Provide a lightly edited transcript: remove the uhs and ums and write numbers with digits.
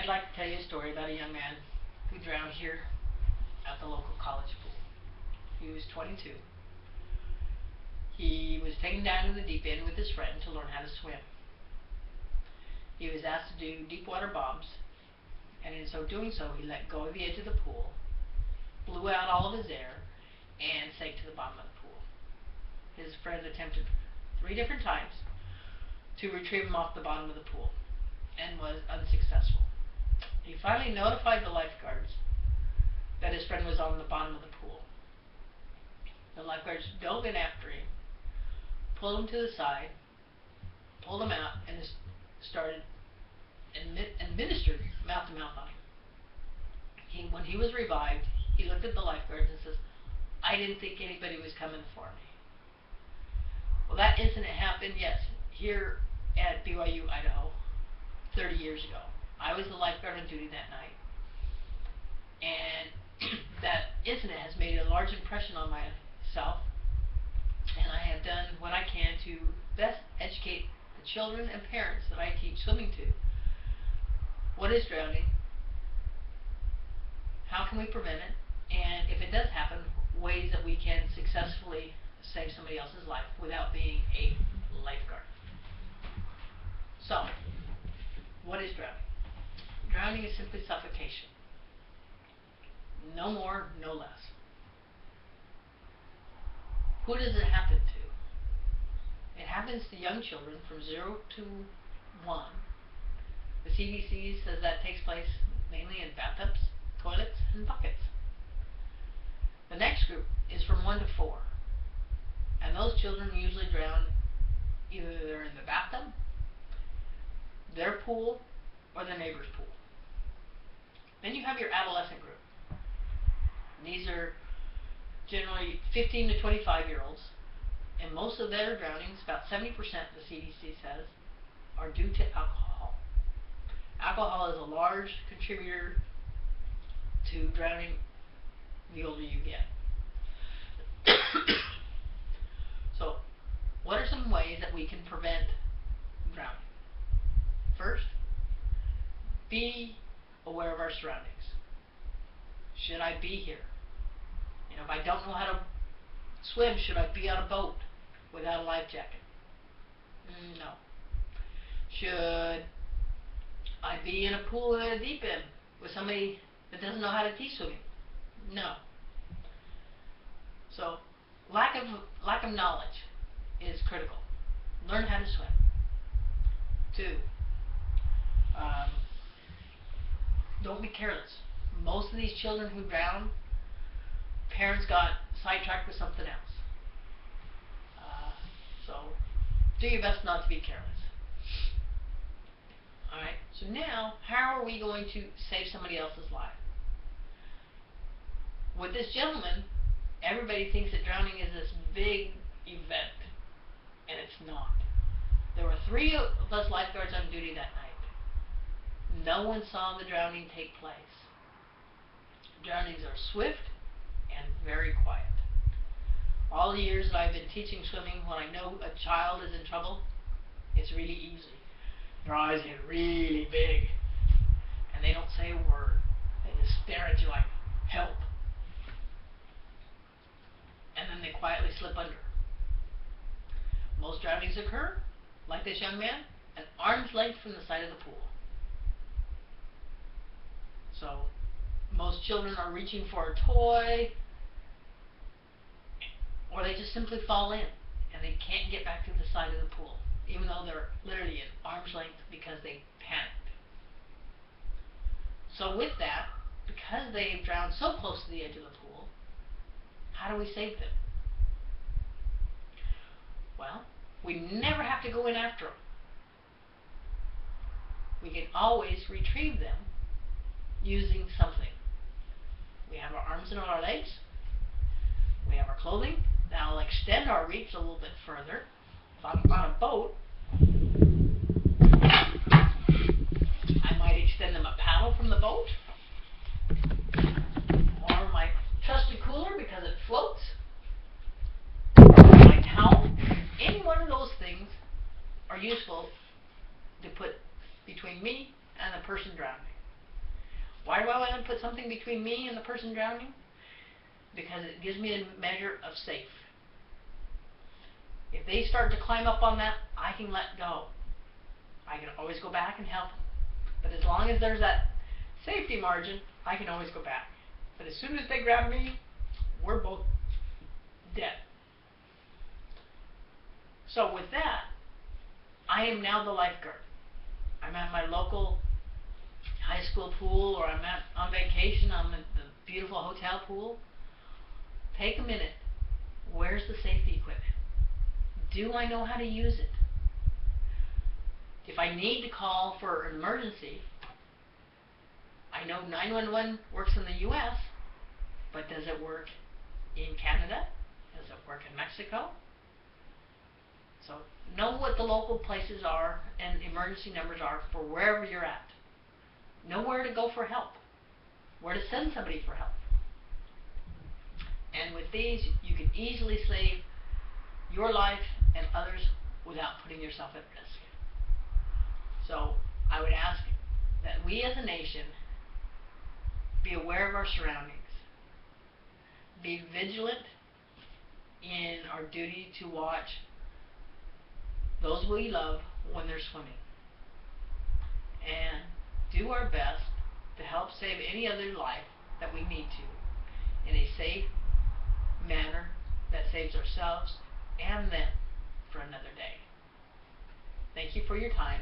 I'd like to tell you a story about a young man who drowned here at the local college pool. He was 22. He was taken down to the deep end with his friend to learn how to swim. He was asked to do deep water bombs, and in so doing so, he let go of the edge of the pool, blew out all of his air, and sank to the bottom of the pool. His friend attempted 3 different times to retrieve him off the bottom of the pool and was unsuccessful. He finally notified the lifeguards that his friend was on the bottom of the pool. The lifeguards dove in after him, pulled him to the side, pulled him out, and started administered mouth-to-mouth on him. When he was revived, he looked at the lifeguards and says, "I didn't think anybody was coming for me." Well, that incident happened, yes, here at BYU, Idaho, 30 years ago. I was the lifeguard on duty that night, and that incident has made a large impression on myself, and I have done what I can to best educate the children and parents that I teach swimming to. What is drowning? How can we prevent it? And if it does happen, ways that we can successfully save somebody else's life without being a lifeguard. So, what is drowning? Drowning is simply suffocation. No more, no less. Who does it happen to? It happens to young children from 0 to 1. The CDC says that takes place mainly in bathtubs, toilets, and buckets. The next group is from 1 to 4. And those children usually drown either they're in the bathtub, their pool, or the neighbor's pool. Then you have your adolescent group. These are generally 15 to 25-year-olds, and most of their drownings, about 70% the CDC says, are due to alcohol. Alcohol is a large contributor to drowning the older you get. So, what are some ways that we can prevent drowning? First, be aware of our surroundings. Should I be here? If I don't know how to swim, should I be on a boat without a life jacket? No. Should I be in a pool at a deep end with somebody that doesn't know how to teach swimming? No. So, lack of knowledge is critical. Learn how to swim. 2, don't be careless. Most of these children who drown, parents got sidetracked with something else. So, do your best not to be careless. Alright, so now, how are we going to save somebody else's life? With this gentleman, everybody thinks that drowning is this big event, and it's not. There were 3 of us lifeguards on duty that night. No one saw the drowning take place. Drownings are swift and very quiet. All the years that I've been teaching swimming, when I know a child is in trouble, it's really easy. Their eyes get really big, and they don't say a word. They just stare at you like, "Help." And then they quietly slip under. Most drownings occur, like this young man, an arm's length from the side of the pool. So, most children are reaching for a toy, or they just simply fall in, and they can't get back to the side of the pool, even though they're literally at arm's length because they panicked. So with that, because they've drowned so close to the edge of the pool, how do we save them? Well, we never have to go in after them. We can always retrieve them using something. We have our arms and our legs. We have our clothing. That'll extend our reach a little bit further. If I'm on a boat, I might extend them a paddle from the boat, or my trusty cooler because it floats, my towel. Any one of those things are useful to put between me and the person drowning. Why do I want to put something between me and the person drowning? Because it gives me a measure of safe. If they start to climb up on that, I can let go. I can always go back and help them. But as long as there's that safety margin, I can always go back. But as soon as they grab me, we're both dead. So with that, I am now the lifeguard. I'm at my local high school pool, or I'm on vacation on the beautiful hotel pool. Take a minute. Where's the safety equipment? Do I know how to use it? If I need to call for an emergency, I know 911 works in the US, but does it work in Canada? Does it work in Mexico? So know what the local places are and emergency numbers are for wherever you're at. Know where to go for help, where to send somebody for help. And with these, you can easily save your life and others without putting yourself at risk. So I would ask that we as a nation be aware of our surroundings, be vigilant in our duty to watch those we love when they're swimming, and do our best to help save any other life that we need to in a safe manner that saves ourselves and them for another day. Thank you for your time.